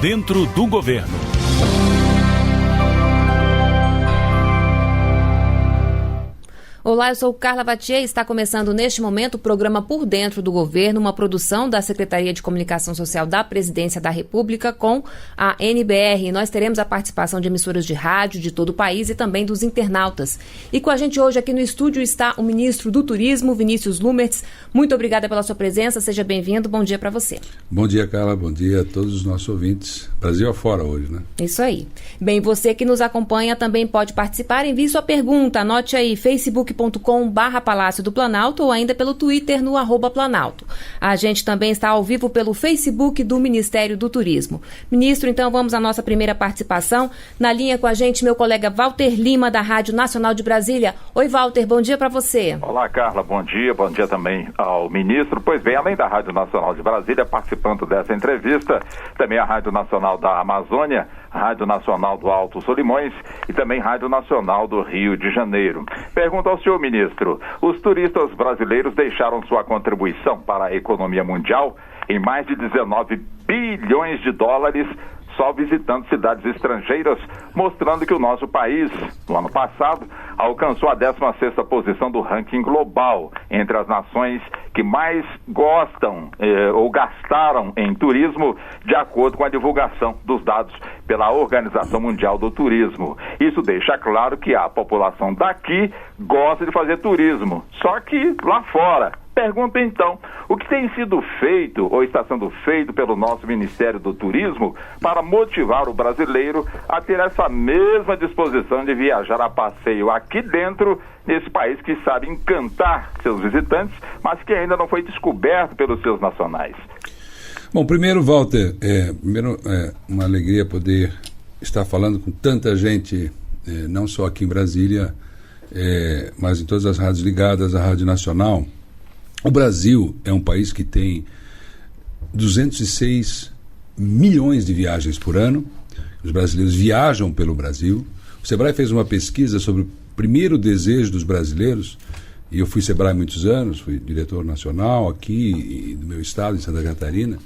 dentro do governo. Olá, eu sou Carla Vatier e está começando neste momento o programa Por Dentro do Governo, uma produção da Secretaria de Comunicação Social da Presidência da República com a NBR. Nós teremos a participação de emissoras de rádio de todo o país e também dos internautas. E com a gente hoje aqui no estúdio está o ministro do Turismo, Vinícius Lumertz. Muito obrigada pela sua presença, seja bem-vindo, bom dia para você. Bom dia, Carla, bom dia a todos os nossos ouvintes. Brasil afora hoje, né? Isso aí. Bem, você que nos acompanha também pode participar, envie sua pergunta, anote aí, facebook.com/Palácio do Planalto ou ainda pelo Twitter no @Planalto. A gente também está ao vivo pelo Facebook do Ministério do Turismo. Ministro, então vamos à nossa primeira participação. Na linha com a gente, meu colega Walter Lima, da Rádio Nacional de Brasília. Oi, Walter, bom dia para você. Olá, Carla, bom dia também ao ministro. Pois bem, além da Rádio Nacional de Brasília, participando dessa entrevista, também a Rádio Nacional da Amazônia, Rádio Nacional do Alto Solimões e também Rádio Nacional do Rio de Janeiro. Pergunta ao senhor ministro, os turistas brasileiros deixaram sua contribuição para a economia mundial em mais de 19 bilhões de dólares só visitando cidades estrangeiras, mostrando que o nosso país, no ano passado, alcançou a 16ª posição do ranking global entre as nações que mais gostam ou gastaram em turismo, de acordo com a divulgação dos dados pela Organização Mundial do Turismo. Isso deixa claro que a população daqui gosta de fazer turismo, só que lá fora. Pergunta então, o que tem sido feito ou está sendo feito pelo nosso Ministério do Turismo para motivar o brasileiro a ter essa mesma disposição de viajar a passeio aqui dentro, nesse país que sabe encantar seus visitantes, mas que ainda não foi descoberto pelos seus nacionais? Bom, primeiro, Walter, uma alegria poder estar falando com tanta gente, não só aqui em Brasília, mas em todas as rádios ligadas à Rádio Nacional. O Brasil é um país que tem 206 milhões de viagens por ano. Os brasileiros viajam pelo Brasil. O Sebrae fez uma pesquisa sobre o primeiro desejo dos brasileiros, e eu fui Sebrae há muitos anos, fui diretor nacional aqui do meu estado, em Santa Catarina,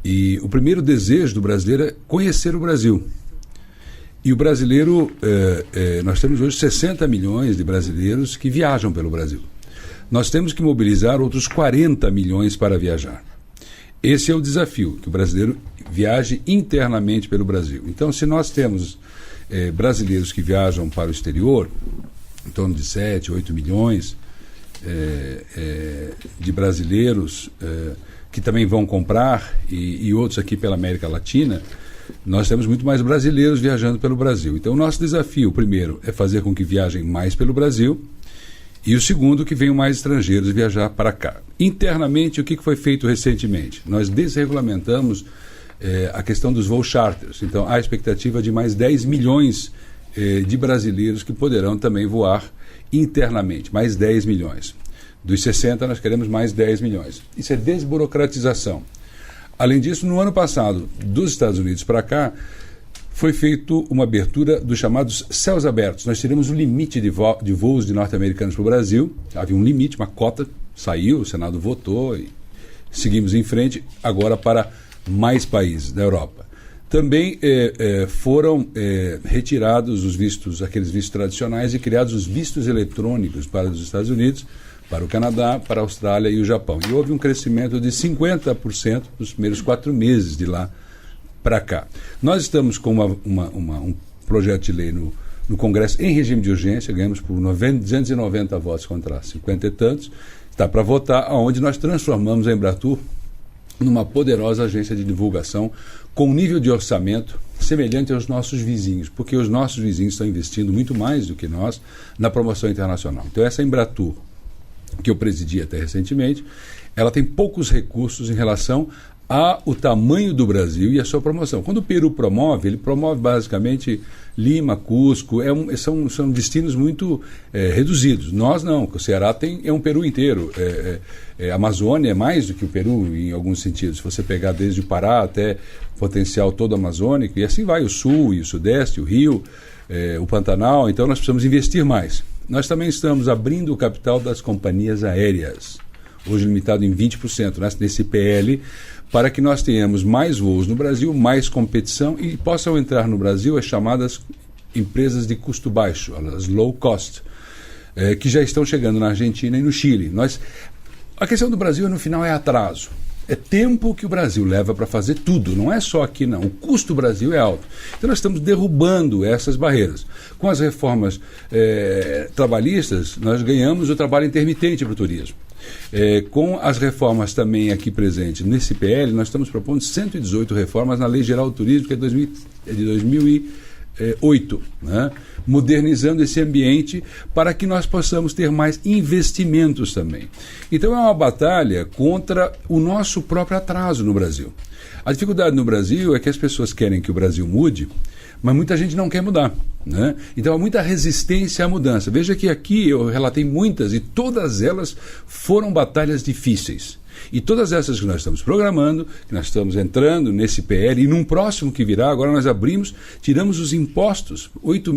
e o primeiro desejo do brasileiro é conhecer o Brasil. E o brasileiro, nós temos hoje 60 milhões de brasileiros que viajam pelo Brasil. Nós temos que mobilizar outros 40 milhões para viajar. Esse é o desafio, que o brasileiro viaje internamente pelo Brasil. Então, se nós temos brasileiros que viajam para o exterior, em torno de 7, 8 milhões de brasileiros que também vão comprar, e outros aqui pela América Latina, nós temos muito mais brasileiros viajando pelo Brasil. Então, o nosso desafio, primeiro, é fazer com que viajem mais pelo Brasil, e o segundo, que venham mais estrangeiros viajar para cá. Internamente, o que foi feito recentemente? Nós desregulamentamos a questão dos voos charters. Então, há a expectativa de mais 10 milhões de brasileiros que poderão também voar internamente, mais 10 milhões. Dos 60, nós queremos mais 10 milhões. Isso é desburocratização. Além disso, no ano passado, dos Estados Unidos para cá, foi feita uma abertura dos chamados céus abertos. Nós tivemos um limite de voos de norte-americanos para o Brasil. Havia um limite, uma cota, saiu, o Senado votou e seguimos em frente, agora para mais países da Europa. Também foram retirados os vistos, aqueles vistos tradicionais, e criados os vistos eletrônicos para os Estados Unidos, para o Canadá, para a Austrália e o Japão. E houve um crescimento de 50% nos primeiros 4 meses de lá para cá. Nós estamos com um projeto de lei no Congresso em regime de urgência, ganhamos por 290 votos contra 50 e tantos, está para votar, onde nós transformamos a Embratur numa poderosa agência de divulgação com um nível de orçamento semelhante aos nossos vizinhos, porque os nossos vizinhos estão investindo muito mais do que nós na promoção internacional. Então, essa Embratur, que eu presidi até recentemente, ela tem poucos recursos em relação o tamanho do Brasil e a sua promoção. Quando o Peru promove, ele promove basicamente Lima, Cusco, são destinos muito reduzidos. Nós não, o Ceará é um Peru inteiro. A Amazônia é mais do que o Peru em alguns sentidos. Se você pegar desde o Pará até o potencial todo amazônico, e assim vai o Sul e o Sudeste, o Rio, o Pantanal, então nós precisamos investir mais. Nós também estamos abrindo o capital das companhias aéreas. hoje limitado em 20%, nesse PL, para que nós tenhamos mais voos no Brasil, mais competição e possam entrar no Brasil as chamadas empresas de custo baixo, as low cost, que já estão chegando na Argentina e no Chile. A questão do Brasil, no final, é atraso. É tempo que o Brasil leva para fazer tudo, não é só aqui não. O custo do Brasil é alto. Então nós estamos derrubando essas barreiras. Com as reformas trabalhistas, nós ganhamos o trabalho intermitente para o turismo. Com as reformas também aqui presentes nesse PL, nós estamos propondo 118 reformas na Lei Geral do Turismo, que é de 2008, né? Modernizando esse ambiente para que nós possamos ter mais investimentos também. Então é uma batalha contra o nosso próprio atraso no Brasil. A dificuldade no Brasil é que as pessoas querem que o Brasil mude, mas muita gente não quer mudar, né? Então há muita resistência à mudança. Veja que aqui eu relatei muitas e todas elas foram batalhas difíceis. E todas essas que nós estamos programando, que nós estamos entrando nesse PL, e num próximo que virá, agora nós tiramos os impostos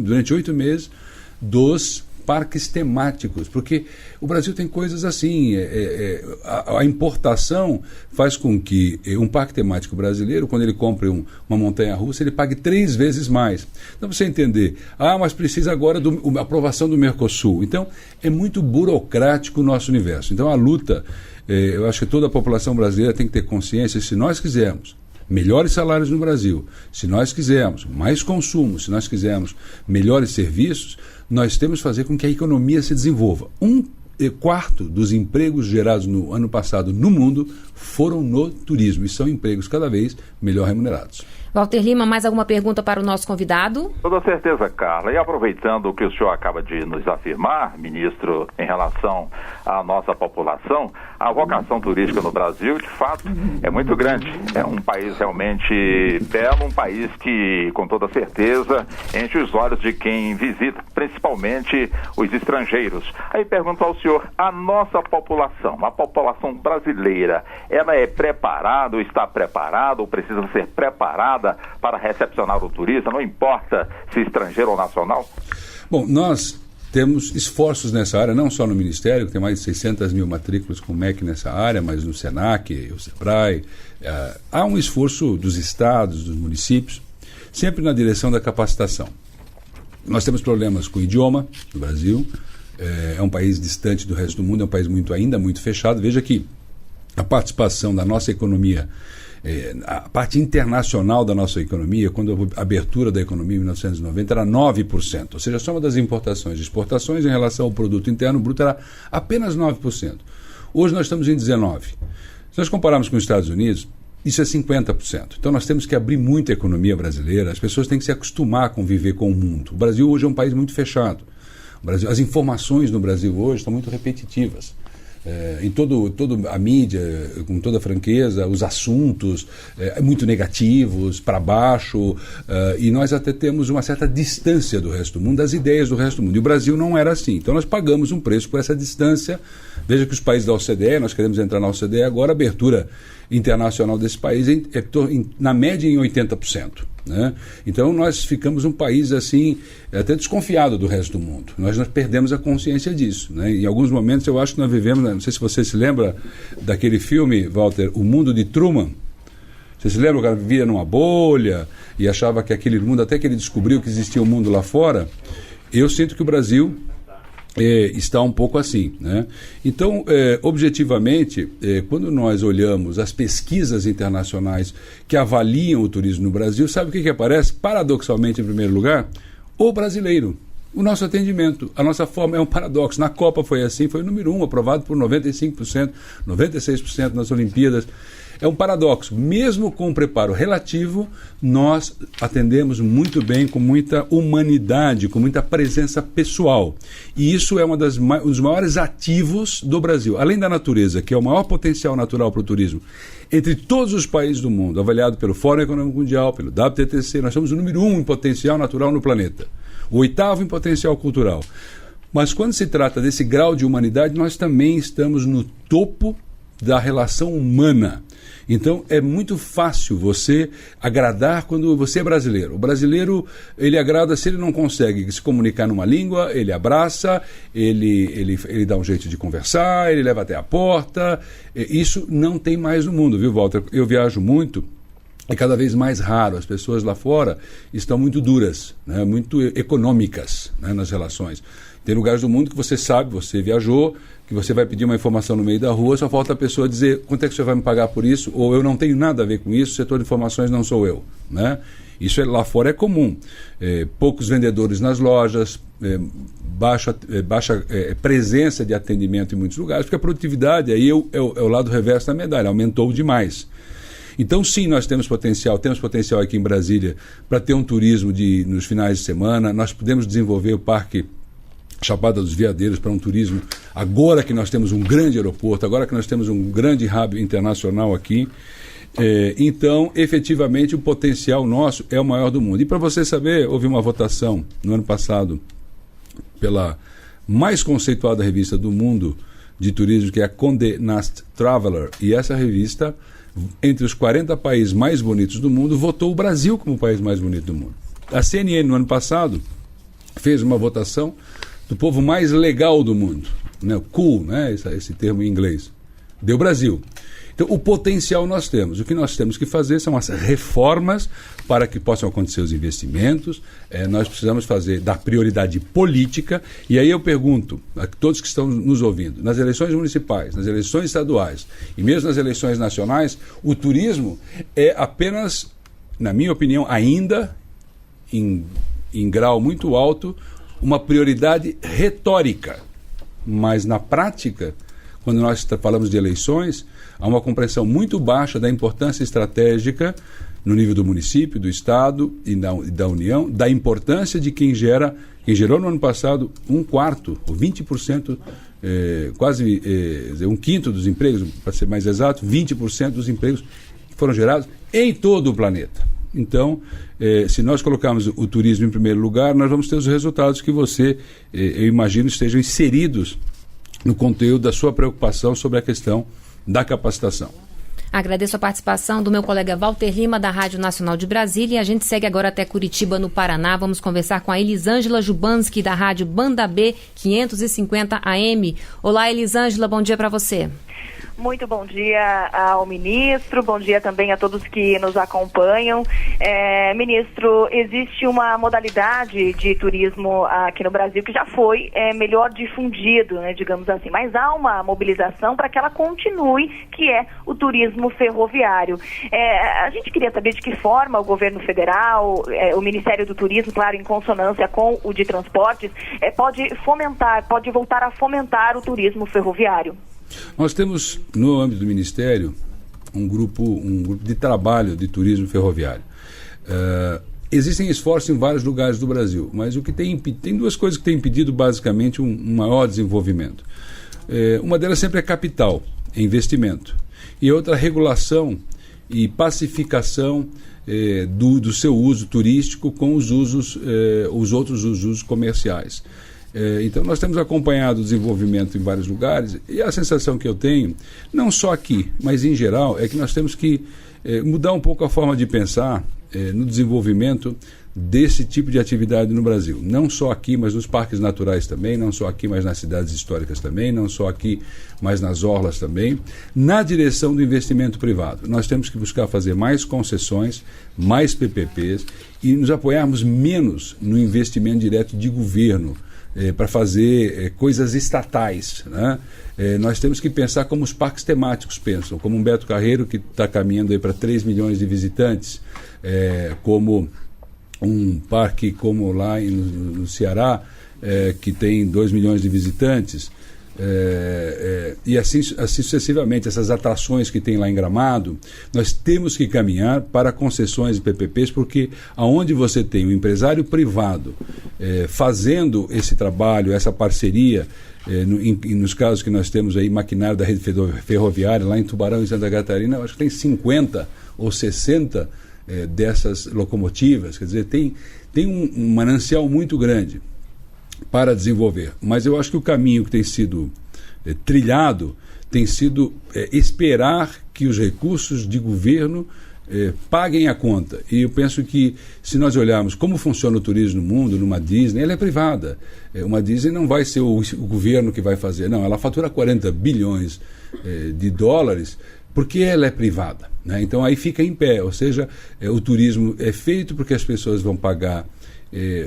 durante 8 meses dos parques temáticos, porque o Brasil tem coisas assim, a importação faz com que um parque temático brasileiro, quando ele compra uma montanha-russa, ele pague 3 vezes mais. Então, você entender, mas precisa agora da aprovação do Mercosul. Então, é muito burocrático o nosso universo. Então, a luta, eu acho que toda a população brasileira tem que ter consciência, se nós quisermos melhores salários no Brasil, se nós quisermos mais consumo, se nós quisermos melhores serviços, nós temos que fazer com que a economia se desenvolva. 1/4 dos empregos gerados no ano passado no mundo foram no turismo e são empregos cada vez melhor remunerados. Walter Lima, mais alguma pergunta para o nosso convidado? Toda certeza, Carla. E aproveitando o que o senhor acaba de nos afirmar, ministro, em relação à nossa população, a vocação turística no Brasil, de fato, é muito grande. É um país realmente belo, um país que, com toda certeza, enche os olhos de quem visita, principalmente os estrangeiros. Aí pergunto ao senhor, a nossa população, a população brasileira, ela é preparada ou está preparada ou precisa ser preparada para recepcionar o turista, não importa se estrangeiro ou nacional? Bom, nós temos esforços nessa área, não só no Ministério, que tem mais de 600 mil matrículas com o MEC nessa área, mas no SENAC, o SEBRAE. Há um esforço dos estados, dos municípios, sempre na direção da capacitação. Nós temos problemas com o idioma no Brasil, é um país distante do resto do mundo, é um país ainda muito fechado. Veja que a participação da nossa economia, a parte internacional da nossa economia, quando a abertura da economia em 1990 era 9%, ou seja, a soma das importações e exportações em relação ao produto interno bruto era apenas 9%. Hoje nós estamos em 19%. Se nós compararmos com os Estados Unidos, isso é 50%. Então nós temos que abrir muito a economia brasileira, as pessoas têm que se acostumar a conviver com o mundo. O Brasil hoje é um país muito fechado. As informações no Brasil hoje estão muito repetitivas. Em toda a mídia, com toda a franqueza, os assuntos muito negativos, para baixo, e nós até temos uma certa distância do resto do mundo, das ideias do resto do mundo. E o Brasil não era assim. Então nós pagamos um preço por essa distância. Veja que os países da OCDE, nós queremos entrar na OCDE agora, a abertura internacional desse país na média em 80%. Né? Então nós ficamos um país assim até desconfiado do resto do mundo. Nós perdemos a consciência disso, né? Em alguns momentos eu acho que nós vivemos, não sei se você se lembra daquele filme, Walter, O Mundo de Truman. Você se lembra? O cara vivia numa bolha e achava que aquele mundo, até que ele descobriu que existia um mundo lá fora. Eu sinto que o Brasil está um pouco assim, né? Então, objetivamente, quando nós olhamos as pesquisas internacionais que avaliam o turismo no Brasil, sabe o que aparece? Paradoxalmente, em primeiro lugar, o brasileiro. O nosso atendimento, a nossa forma é um paradoxo. Na Copa foi assim, foi o número 1, aprovado por 95%, 96% nas Olimpíadas. É um paradoxo. Mesmo com um preparo relativo, nós atendemos muito bem, com muita humanidade, com muita presença pessoal. E isso é um dos maiores ativos do Brasil. Além da natureza, que é o maior potencial natural para o turismo, entre todos os países do mundo, avaliado pelo Fórum Econômico Mundial, pelo WTTC, nós somos o número 1 em potencial natural no planeta. O 8º em potencial cultural. Mas quando se trata desse grau de humanidade, nós também estamos no topo da relação humana. Então, é muito fácil você agradar quando você é brasileiro. O brasileiro, ele agrada se ele não consegue se comunicar numa língua, ele abraça, ele dá um jeito de conversar, ele leva até a porta. Isso não tem mais no mundo, viu, Walter? Eu viajo muito, é cada vez mais raro. As pessoas lá fora estão muito duras, né, muito econômicas, né, nas relações. Tem lugares do mundo que você sabe, você viajou, que você vai pedir uma informação no meio da rua, só falta a pessoa dizer quanto é que você vai me pagar por isso, ou eu não tenho nada a ver com isso, o setor de informações não sou eu, né? Isso lá fora é comum. Poucos vendedores nas lojas, baixa presença de atendimento em muitos lugares, porque a produtividade aí é o lado reverso da medalha, aumentou demais. Então, sim, nós temos potencial aqui em Brasília para ter um turismo nos finais de semana. Nós podemos desenvolver o Parque Chapada dos Veadeiros para um turismo, agora que nós temos um grande aeroporto, agora que nós temos um grande hub internacional aqui. Então, efetivamente, o potencial nosso é o maior do mundo. E para você saber, houve uma votação no ano passado pela mais conceituada revista do mundo de turismo, que é a Condé Nast Traveler, e essa revista, entre os 40 países mais bonitos do mundo, votou o Brasil como o país mais bonito do mundo. A CNN, no ano passado, fez uma votação do povo mais legal do mundo, né? Cool, né? Esse termo em inglês. Deu Brasil. Então, o potencial nós temos. O que nós temos que fazer são as reformas para que possam acontecer os investimentos. Nós precisamos dar prioridade política. E aí eu pergunto a todos que estão nos ouvindo, nas eleições municipais, nas eleições estaduais e mesmo nas eleições nacionais, o turismo é apenas, na minha opinião, ainda em grau muito alto, uma prioridade retórica, mas na prática, quando nós falamos de eleições, há uma compreensão muito baixa da importância estratégica no nível do município, do Estado e da União, da importância de quem gerou no ano passado 1/4, ou 20%, quase um quinto dos empregos, para ser mais exato, 20% dos empregos que foram gerados em todo o planeta. Então, se nós colocarmos o turismo em primeiro lugar, nós vamos ter os resultados que você, eu imagino, estejam inseridos no conteúdo da sua preocupação sobre a questão da capacitação. Agradeço a participação do meu colega Walter Lima, da Rádio Nacional de Brasília. E a gente segue agora até Curitiba, no Paraná. Vamos conversar com a Elisângela Jubanski, da Rádio Banda B 550 AM. Olá, Elisângela, bom dia para você. Muito bom dia ao ministro, bom dia também a todos que nos acompanham. Ministro, existe uma modalidade de turismo aqui no Brasil que já foi melhor difundido, né, digamos assim, mas há uma mobilização para que ela continue, que é o turismo ferroviário. A gente queria saber de que forma o governo federal, o Ministério do Turismo, claro, em consonância com o de Transportes, pode voltar a fomentar o turismo ferroviário. Nós temos, no âmbito do Ministério, um grupo de trabalho de turismo ferroviário. Existem esforços em vários lugares do Brasil, mas o que tem duas coisas que têm impedido basicamente um maior desenvolvimento. Uma delas sempre é capital, é investimento. E outra, regulação e pacificação do seu uso turístico com os outros usos comerciais. Então, nós temos acompanhado o desenvolvimento em vários lugares, e a sensação que eu tenho, não só aqui, mas em geral, é que nós temos que mudar um pouco a forma de pensar no desenvolvimento desse tipo de atividade no Brasil. Não só aqui, mas nos parques naturais também, não só aqui, mas nas cidades históricas também, não só aqui, mas nas orlas também, na direção do investimento privado. Nós temos que buscar fazer mais concessões, mais PPPs e nos apoiarmos menos no investimento direto de governo, para fazer coisas estatais, né? Nós temos que pensar como os parques temáticos pensam, como um Beto Carreiro, que está caminhando aí para 3 milhões de visitantes, como um parque como lá no Ceará, que tem 2 milhões de visitantes, e assim sucessivamente, essas atrações que tem lá em Gramado. Nós temos que caminhar para concessões e PPPs, porque aonde você tem o empresário privado fazendo esse trabalho, essa parceria, nos casos que nós temos aí, maquinário da rede ferroviária, lá em Tubarão e Santa Catarina, acho que tem 50 ou 60 dessas locomotivas, quer dizer, tem um manancial muito grande para desenvolver. Mas eu acho que o caminho que tem sido trilhado tem sido esperar que os recursos de governo paguem a conta. E eu penso que, se nós olharmos como funciona o turismo no mundo, numa Disney, ela é privada. Uma Disney não vai ser o governo que vai fazer. Não, ela fatura 40 bilhões de dólares porque ela é privada, né? Então aí fica em pé. Ou seja, o turismo é feito porque as pessoas vão pagar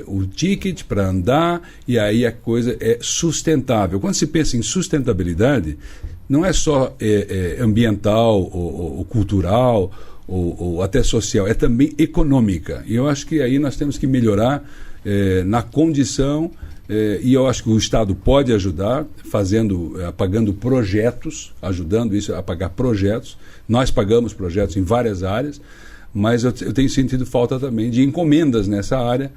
o ticket para andar, e aí a coisa é sustentável. Quando se pensa em sustentabilidade, não é só ambiental ou cultural ou até social, é também econômica. E eu acho que aí nós temos que melhorar na condição, e eu acho que o Estado pode ajudar, pagando projetos, ajudando isso a pagar projetos. Nós pagamos projetos em várias áreas, mas eu tenho sentido falta também de encomendas nessa área,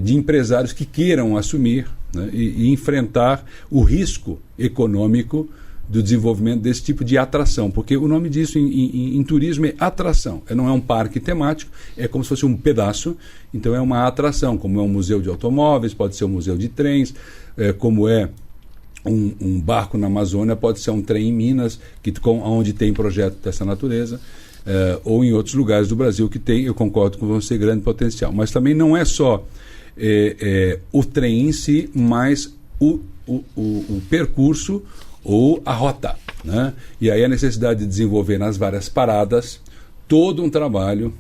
de empresários que queiram assumir, né, e enfrentar o risco econômico do desenvolvimento desse tipo de atração, porque o nome disso em turismo é atração, não é um parque temático, é como se fosse um pedaço, então é uma atração, como é um museu de automóveis, pode ser um museu de trens, como é um barco na Amazônia, pode ser um trem em Minas, onde tem projeto dessa natureza, ou em outros lugares do Brasil que tem, eu concordo com você, grande potencial. Mas também não é só o trem em si, mas o percurso ou a rota, né? E aí a necessidade de desenvolver nas várias paradas todo um trabalho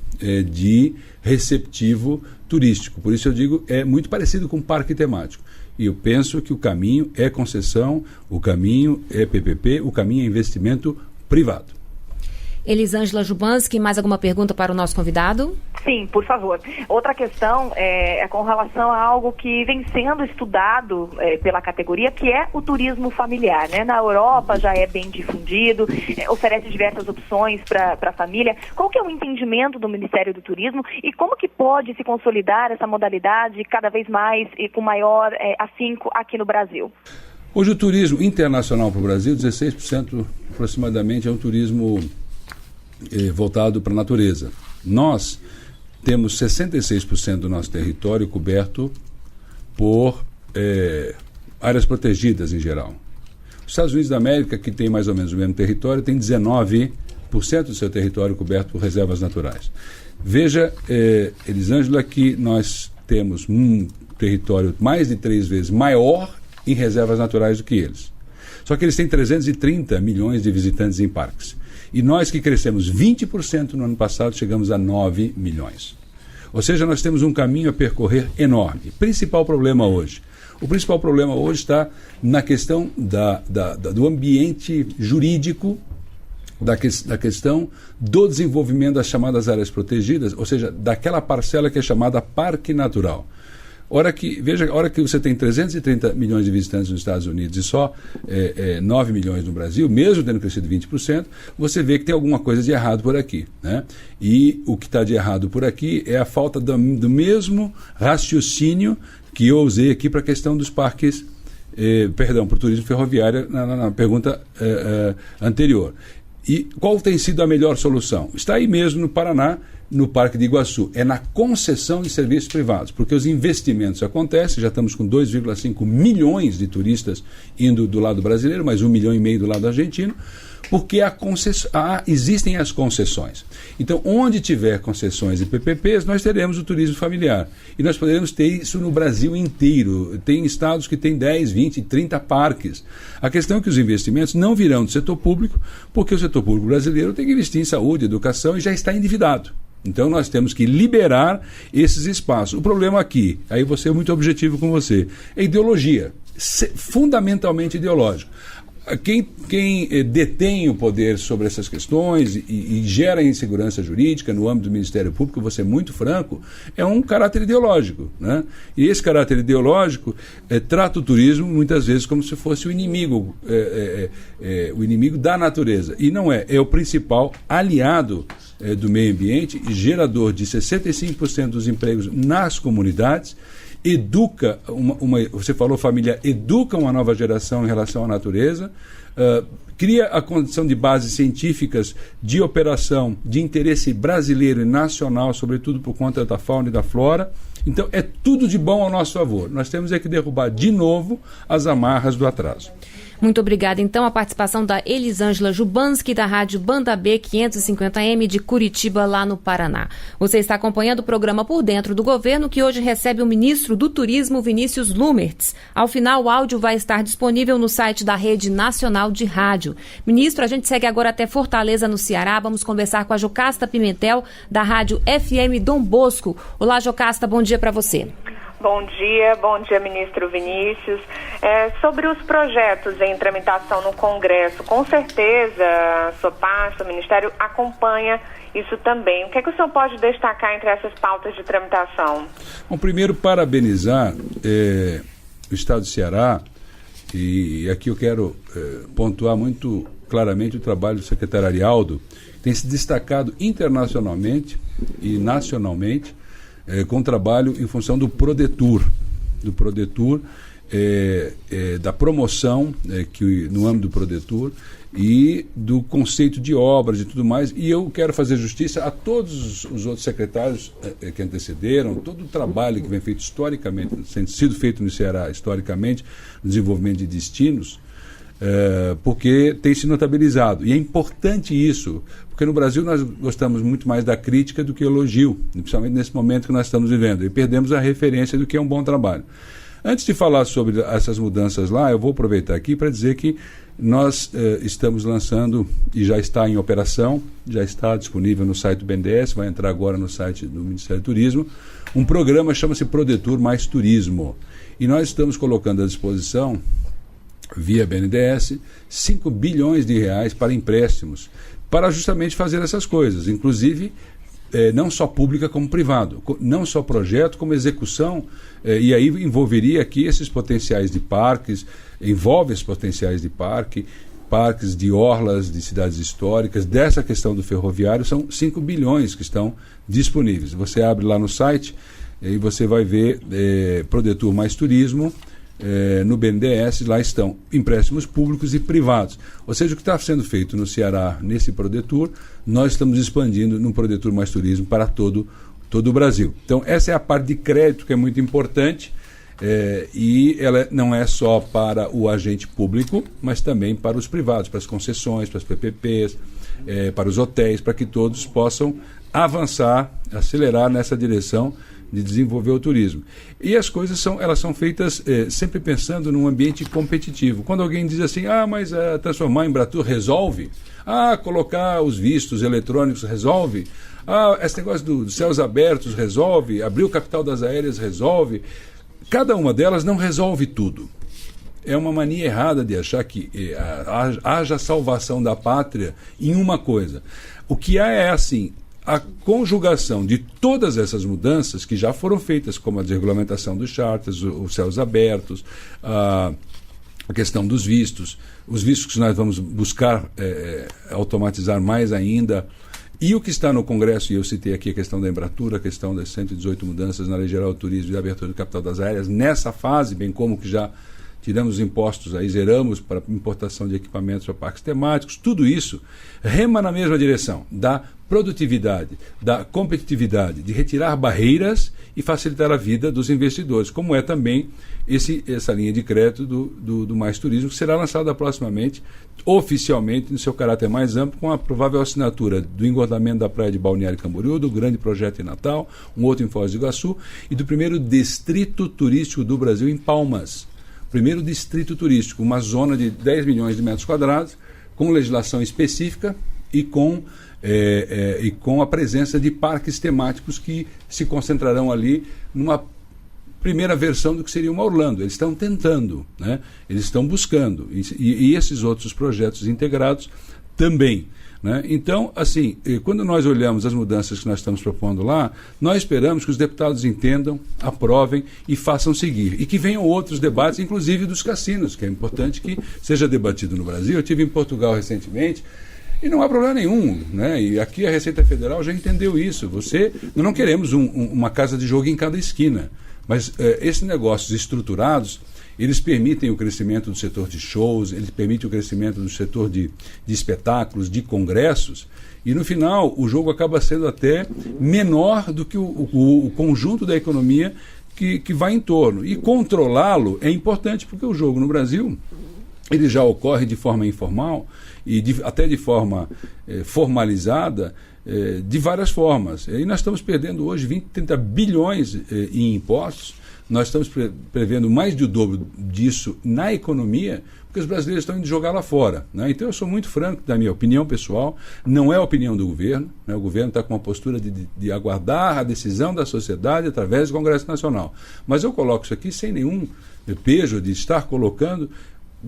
de receptivo turístico. Por isso eu digo, é muito parecido com um parque temático. E eu penso que o caminho é concessão, o caminho é PPP, o caminho é investimento privado. Elisângela Jubanski, mais alguma pergunta para o nosso convidado? Sim, por favor. Outra questão é com relação a algo que vem sendo estudado pela categoria, que é o turismo familiar, né? Na Europa já é bem difundido, oferece diversas opções para a família. Qual que é o entendimento do Ministério do Turismo e como que pode se consolidar essa modalidade cada vez mais e com maior afinco aqui no Brasil? Hoje o turismo internacional para o Brasil, 16% aproximadamente, é um turismo voltado para a natureza. Nós temos 66% do nosso território coberto por áreas protegidas em geral. Os Estados Unidos da América, que tem mais ou menos o mesmo território, tem 19% do seu território coberto por reservas naturais. Veja, Elisângela, que nós temos um território mais de 3 vezes maior em reservas naturais do que eles. Só que eles têm 330 milhões de visitantes em parques. E nós que crescemos 20% no ano passado, chegamos a 9 milhões. Ou seja, nós temos um caminho a percorrer enorme. Principal problema hoje. O principal problema hoje está na questão do ambiente jurídico, da questão do desenvolvimento das chamadas áreas protegidas, ou seja, daquela parcela que é chamada parque natural. Veja, a hora que você tem 330 milhões de visitantes nos Estados Unidos e só 9 milhões no Brasil, mesmo tendo crescido 20%, você vê que tem alguma coisa de errado por aqui, né? E o que está de errado por aqui é a falta do mesmo raciocínio que eu usei aqui para a questão dos parques, para o turismo ferroviário na pergunta anterior. E qual tem sido a melhor solução? Está aí mesmo no Paraná, no Parque de Iguaçu, é na concessão de serviços privados, porque os investimentos acontecem, já estamos com 2,5 milhões de turistas indo do lado brasileiro, mais 1,5 milhão do lado argentino, porque existem as concessões. Então, onde tiver concessões e PPPs, nós teremos o turismo familiar. E nós poderemos ter isso no Brasil inteiro. Tem estados que têm 10, 20, 30 parques. A questão é que os investimentos não virão do setor público, porque o setor público brasileiro tem que investir em saúde, educação e já está endividado. Então nós temos que liberar esses espaços. O problema aqui, aí vou ser muito objetivo com você, é ideologia, fundamentalmente ideológico. Quem detém o poder sobre essas questões e gera insegurança jurídica no âmbito do Ministério Público, vou ser muito franco, é um caráter ideológico, né? E esse caráter ideológico trata o turismo muitas vezes como se fosse o inimigo da natureza. E não é o principal aliado do meio ambiente e gerador de 65% dos empregos nas comunidades. Educa, você falou família, educa uma nova geração em relação à natureza, cria a condição de bases científicas de operação de interesse brasileiro e nacional, sobretudo por conta da fauna e da flora. Então é tudo de bom ao nosso favor. Nós temos que derrubar de novo as amarras do atraso. Muito obrigada, então, a participação da Elisângela Jubanski, da Rádio Banda B 550M de Curitiba, lá no Paraná. Você está acompanhando o programa Por Dentro do Governo, que hoje recebe o ministro do Turismo, Vinícius Lumertz. Ao final, o áudio vai estar disponível no site da Rede Nacional de Rádio. Ministro, a gente segue agora até Fortaleza, no Ceará. Vamos conversar com a Jocasta Pimentel, da Rádio FM Dom Bosco. Olá, Jocasta, bom dia para você. Bom dia, ministro Vinícius. Sobre os projetos em tramitação no Congresso, com certeza a sua pasta, o Ministério, acompanha isso também. O que é que o senhor pode destacar entre essas pautas de tramitação? Bom, primeiro, parabenizar o Estado do Ceará, e aqui eu quero pontuar muito claramente o trabalho do secretário Arialdo, que tem se destacado internacionalmente e nacionalmente com trabalho em função do Prodetur, da promoção que no âmbito do Prodetur e do conceito de obras e tudo mais. E eu quero fazer justiça a todos os outros secretários que antecederam, todo o trabalho que vem feito historicamente, sido feito no Ceará historicamente, no desenvolvimento de destinos, porque tem se notabilizado. E é importante isso, porque no Brasil nós gostamos muito mais da crítica do que elogio, principalmente nesse momento que nós estamos vivendo, e perdemos a referência do que é um bom trabalho. Antes de falar sobre essas mudanças lá, eu vou aproveitar aqui para dizer que nós estamos lançando, e já está em operação, já está disponível no site do BNDES, vai entrar agora no site do Ministério do Turismo, um programa que chama-se Prodetur Mais Turismo. E nós estamos colocando à disposição, via BNDES, 5 bilhões de reais para empréstimos, para justamente fazer essas coisas, inclusive não só pública como privado, não só projeto como execução, e aí envolveria aqui esses potenciais de parques, envolve esses potenciais de parques de orlas, de cidades históricas, dessa questão do ferroviário, são 5 bilhões que estão disponíveis. Você abre lá no site e você vai ver Prodetur Mais Turismo. No BNDES, lá estão empréstimos públicos e privados. Ou seja, o que está sendo feito no Ceará, nesse Prodetur, nós estamos expandindo no Prodetur Mais Turismo para todo o Brasil. Então, essa é a parte de crédito que é muito importante, e ela não é só para o agente público, mas também para os privados, para as concessões, para as PPPs, para os hotéis, para que todos possam avançar, acelerar nessa direção de desenvolver o turismo. E as coisas elas são feitas sempre pensando num ambiente competitivo. Quando alguém diz assim, mas transformar em Embratur resolve? Colocar os vistos eletrônicos resolve? Esse negócio dos céus abertos resolve? Abrir o capital das aéreas resolve? Cada uma delas não resolve tudo. É uma mania errada de achar que haja salvação da pátria em uma coisa. O que há é assim, a conjugação de todas essas mudanças que já foram feitas, como a desregulamentação dos charters, os céus abertos, a questão dos vistos, os vistos que nós vamos buscar automatizar mais ainda, e o que está no Congresso, e eu citei aqui a questão da Embratur, a questão das 118 mudanças na Lei Geral do Turismo e da abertura do capital das aéreas, nessa fase, bem como que já tiramos impostos, aí zeramos para importação de equipamentos para parques temáticos, tudo isso rema na mesma direção, da produtividade, da competitividade, de retirar barreiras e facilitar a vida dos investidores, como é também essa linha de crédito do Mais Turismo, que será lançada proximamente, oficialmente, no seu caráter mais amplo, com a provável assinatura do engordamento da praia de Balneário Camboriú, do grande projeto em Natal, um outro em Foz do Iguaçu, e do primeiro distrito turístico do Brasil em Palmas. Primeiro distrito turístico, uma zona de 10 milhões de metros quadrados, com legislação específica e com a presença de parques temáticos que se concentrarão ali numa primeira versão do que seria uma Orlando. Eles estão tentando, né? Eles estão buscando, e esses outros projetos integrados também. Né? Então, assim, quando nós olhamos as mudanças que nós estamos propondo lá, nós esperamos que os deputados entendam, aprovem e façam seguir. E que venham outros debates, inclusive dos cassinos, que é importante que seja debatido no Brasil. Eu estive em Portugal recentemente e não há problema nenhum. Né? E aqui a Receita Federal já entendeu isso. Nós não queremos uma casa de jogo em cada esquina, mas esses negócios estruturados, eles permitem o crescimento do setor de shows, eles permitem o crescimento do setor de espetáculos, de congressos, e no final o jogo acaba sendo até menor do que o conjunto da economia que vai em torno. E controlá-lo é importante, porque o jogo no Brasil ele já ocorre de forma informal e até de forma formalizada, de várias formas. E nós estamos perdendo hoje 20, 30 bilhões em impostos, nós estamos prevendo mais do dobro disso na economia, porque os brasileiros estão indo jogar lá fora, né? Então eu sou muito franco da minha opinião pessoal, não é a opinião do governo, né? O governo está com uma postura de aguardar a decisão da sociedade através do Congresso Nacional. Mas eu coloco isso aqui sem nenhum pejo de estar colocando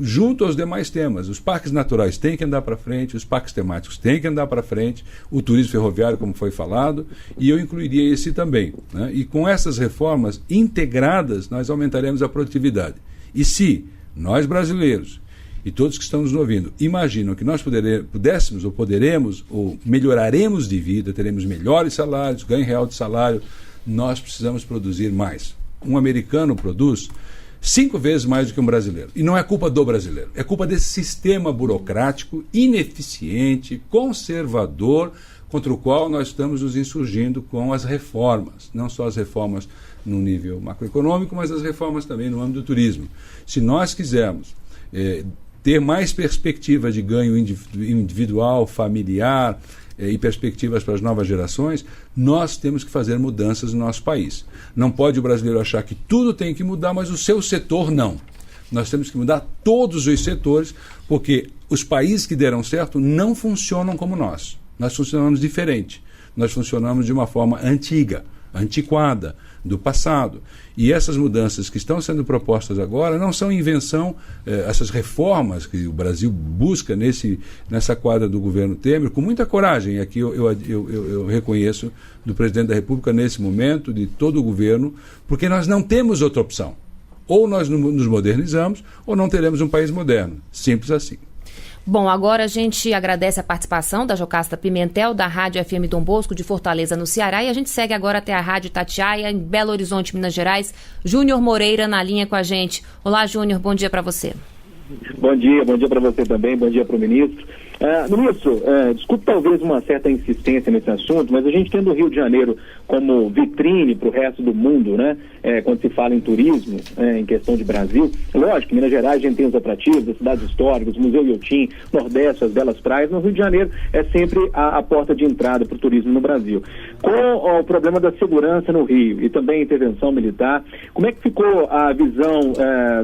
junto aos demais temas. Os parques naturais têm que andar para frente, os parques temáticos têm que andar para frente, o turismo ferroviário, como foi falado, e eu incluiria esse também, né? E com essas reformas integradas, nós aumentaremos a produtividade. E se nós brasileiros e todos que estão nos ouvindo imaginam que nós pudéssemos ou poderemos ou melhoraremos de vida, teremos melhores salários, ganho real de salário, nós precisamos produzir mais. Um americano produz 5 vezes mais do que um brasileiro. E não é culpa do brasileiro, é culpa desse sistema burocrático, ineficiente, conservador, contra o qual nós estamos nos insurgindo com as reformas. Não só as reformas no nível macroeconômico, mas as reformas também no âmbito do turismo. Se nós quisermos ter mais perspectiva de ganho individual, familiar, e perspectivas para as novas gerações, nós temos que fazer mudanças no nosso país. Não pode o brasileiro achar que tudo tem que mudar, mas o seu setor não. Nós temos que mudar todos os setores, porque os países que deram certo não funcionam como nós. Nós funcionamos diferente. Nós funcionamos de uma forma antiga, antiquada, do passado. E essas mudanças que estão sendo propostas agora não são invenção, essas reformas que o Brasil busca nessa quadra do governo Temer, com muita coragem, aqui eu reconheço do presidente da República nesse momento, de todo o governo, porque nós não temos outra opção. Ou nós nos modernizamos, ou não teremos um país moderno. Simples assim. Bom, agora a gente agradece a participação da Jocasta Pimentel, da Rádio FM Dom Bosco, de Fortaleza, no Ceará, e a gente segue agora até a Rádio Itatiaia, em Belo Horizonte, Minas Gerais. Júnior Moreira na linha com a gente. Olá, Júnior, bom dia para você. Bom dia para você também, bom dia para o ministro. Ministro, desculpe talvez uma certa insistência nesse assunto, mas a gente tendo o Rio de Janeiro como vitrine para o resto do mundo, né? Quando se fala em turismo, em questão de Brasil, lógico, Minas Gerais a gente tem os atrativos, as cidades históricas, o Museu Iotim, Nordeste, as belas praias, no Rio de Janeiro é sempre a porta de entrada para o turismo no Brasil. Com o problema da segurança no Rio e também a intervenção militar, como é que ficou a visão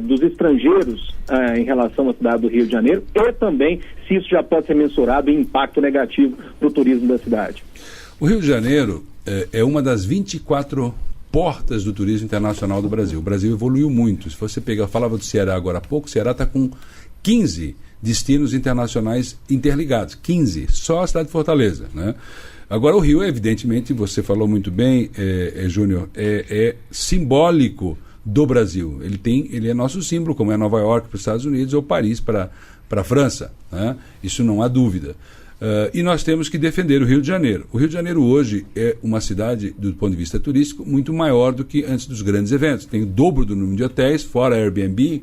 dos estrangeiros em relação à cidade do Rio de Janeiro e também se isso já pode ser mensurado em impacto negativo para o turismo da cidade? O Rio de Janeiro é uma das 24 portas do turismo internacional do Brasil. O Brasil evoluiu muito. Se você pegar, eu falava do Ceará agora há pouco, o Ceará está com 15 destinos internacionais interligados. 15, só a cidade de Fortaleza, né? Agora o Rio, evidentemente, você falou muito bem, Júnior, é simbólico do Brasil. Ele é nosso símbolo, como é Nova York para os Estados Unidos ou Paris para a França, né? Isso não há dúvida. E nós temos que defender o Rio de Janeiro. O Rio de Janeiro hoje é uma cidade, do ponto de vista turístico, muito maior do que antes dos grandes eventos. Tem o dobro do número de hotéis, fora Airbnb,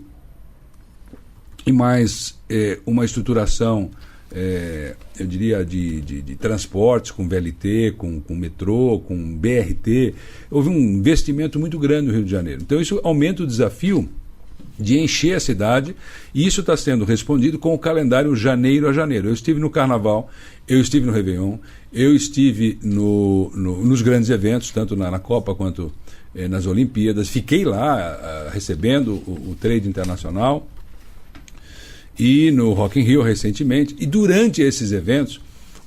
e mais uma estruturação, eu diria, de transportes, com VLT, com metrô, com BRT. Houve um investimento muito grande no Rio de Janeiro. Então isso aumenta o desafio de encher a cidade, e isso está sendo respondido com o calendário janeiro a janeiro. Eu estive no Carnaval, eu estive no Réveillon, eu estive nos grandes eventos, tanto na Copa quanto nas Olimpíadas, fiquei lá recebendo o trade internacional, e no Rock in Rio recentemente, e durante esses eventos,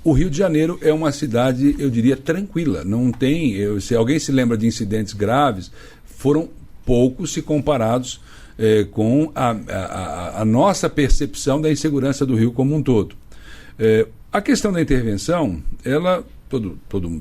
o Rio de Janeiro é uma cidade, eu diria, tranquila. Não tem, se alguém se lembra de incidentes graves, foram poucos se comparados com a nossa percepção da insegurança do Rio como um todo. A questão da intervenção,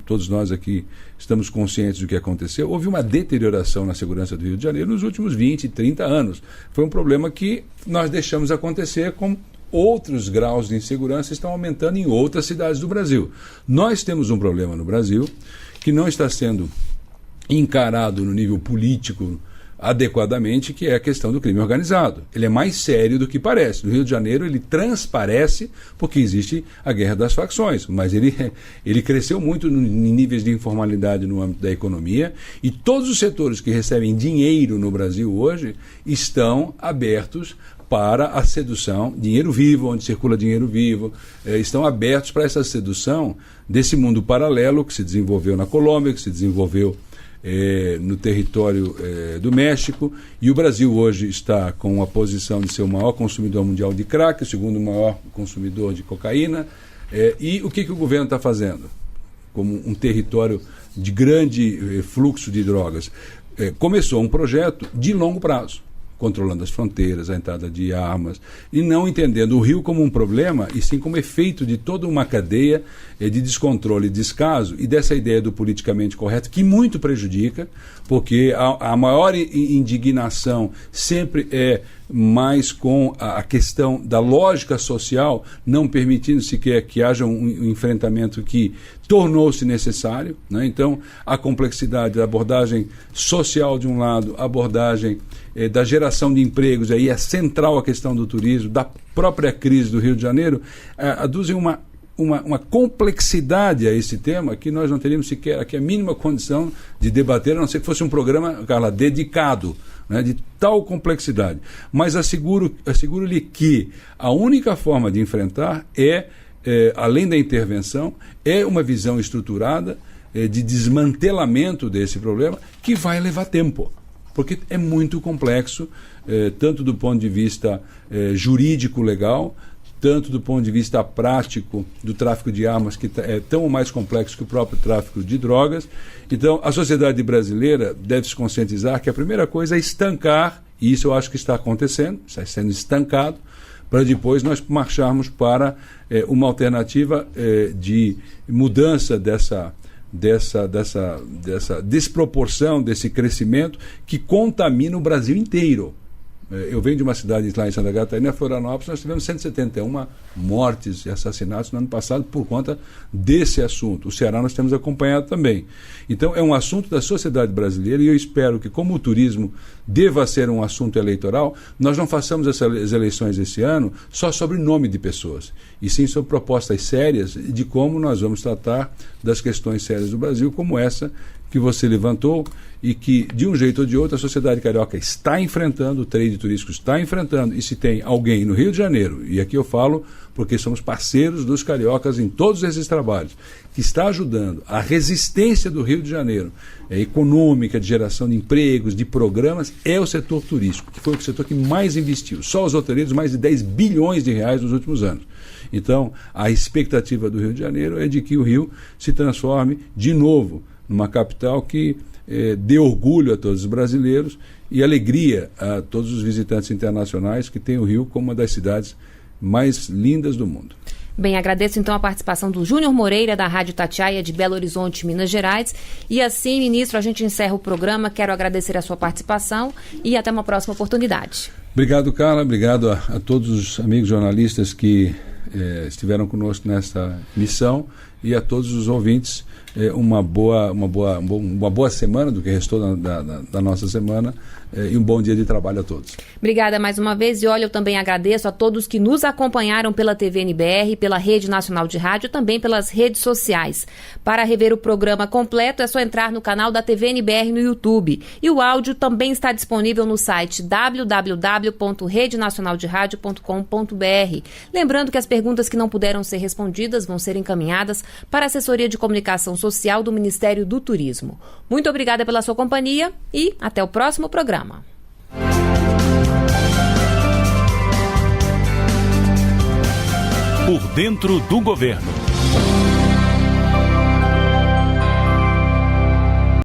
todos nós aqui estamos conscientes do que aconteceu. Houve uma deterioração na segurança do Rio de Janeiro nos últimos 20, 30 anos. Foi um problema que nós deixamos acontecer, com outros graus de insegurança estão aumentando em outras cidades do Brasil. Nós temos um problema no Brasil que não está sendo encarado no nível político adequadamente, que é a questão do crime organizado. Ele é mais sério do que parece. No Rio de Janeiro ele transparece porque existe a guerra das facções, mas ele cresceu muito em níveis de informalidade no âmbito da economia, e todos os setores que recebem dinheiro no Brasil hoje estão abertos para a sedução, dinheiro vivo, onde circula dinheiro vivo, estão abertos para essa sedução desse mundo paralelo que se desenvolveu na Colômbia, que se desenvolveu no território do México, e o Brasil hoje está com a posição de ser o maior consumidor mundial de crack, o segundo maior consumidor de cocaína, e o que o governo está fazendo? Como um território de grande fluxo de drogas. Começou um projeto de longo prazo, controlando as fronteiras, a entrada de armas, e não entendendo o Rio como um problema, e sim como efeito de toda uma cadeia de descontrole e descaso, e dessa ideia do politicamente correto, que muito prejudica, porque a maior indignação sempre é mais com a questão da lógica social, não permitindo sequer que haja um enfrentamento que tornou-se necessário, né? Então, a complexidade da abordagem social de um lado, a abordagem da geração de empregos, aí é central a questão do turismo, da própria crise do Rio de Janeiro, aduzem uma complexidade a esse tema que nós não teríamos sequer aqui a mínima condição de debater, a não ser que fosse um programa, Carla, dedicado, né, de tal complexidade. Mas asseguro-lhe que a única forma de enfrentar além da intervenção, é uma visão estruturada de desmantelamento desse problema, que vai levar tempo, porque é muito complexo, tanto do ponto de vista jurídico legal, tanto do ponto de vista prático do tráfico de armas, que é tão mais complexo que o próprio tráfico de drogas. Então, a sociedade brasileira deve se conscientizar que a primeira coisa é estancar, e isso eu acho que está acontecendo, está sendo estancado, para depois nós marcharmos para uma alternativa de mudança dessa desproporção, desse crescimento que contamina o Brasil inteiro. Eu venho de uma cidade lá em Santa Catarina, Florianópolis, nós tivemos 171 mortes e assassinatos no ano passado por conta desse assunto. O Ceará nós temos acompanhado também. Então é um assunto da sociedade brasileira, e eu espero que, como o turismo deva ser um assunto eleitoral, nós não façamos essas eleições esse ano só sobre nome de pessoas, e sim sobre propostas sérias de como nós vamos tratar das questões sérias do Brasil, como essa que você levantou, e que, de um jeito ou de outro, a sociedade carioca está enfrentando, o trade turístico está enfrentando, e se tem alguém no Rio de Janeiro, e aqui eu falo porque somos parceiros dos cariocas em todos esses trabalhos, que está ajudando a resistência do Rio de Janeiro, econômica, de geração de empregos, de programas, é o setor turístico, que foi o setor que mais investiu. Só os hoteleiros, mais de 10 bilhões de reais nos últimos anos. Então, a expectativa do Rio de Janeiro é de que o Rio se transforme de novo numa capital que dê orgulho a todos os brasileiros e alegria a todos os visitantes internacionais, que tem o Rio como uma das cidades mais lindas do mundo. Bem, agradeço então a participação do Júnior Moreira, da Rádio Itatiaia de Belo Horizonte, Minas Gerais. E assim, ministro, a gente encerra o programa. Quero agradecer a sua participação e até uma próxima oportunidade. Obrigado, Carla. Obrigado a todos os amigos jornalistas que estiveram conosco nesta missão, e a todos os ouvintes uma boa semana, do que restou da nossa semana, e um bom dia de trabalho a todos. Obrigada mais uma vez, e olha, eu também agradeço a todos que nos acompanharam pela TV NBR, pela Rede Nacional de Rádio, também pelas redes sociais. Para rever o programa completo é só entrar no canal da TV NBR no YouTube, e o áudio também está disponível no site www.redenacionalderadio.com.br. Lembrando que as perguntas que não puderam ser respondidas vão ser encaminhadas para a Assessoria de Comunicação Social do Ministério do Turismo. Muito obrigada pela sua companhia e até o próximo programa. Por dentro do governo.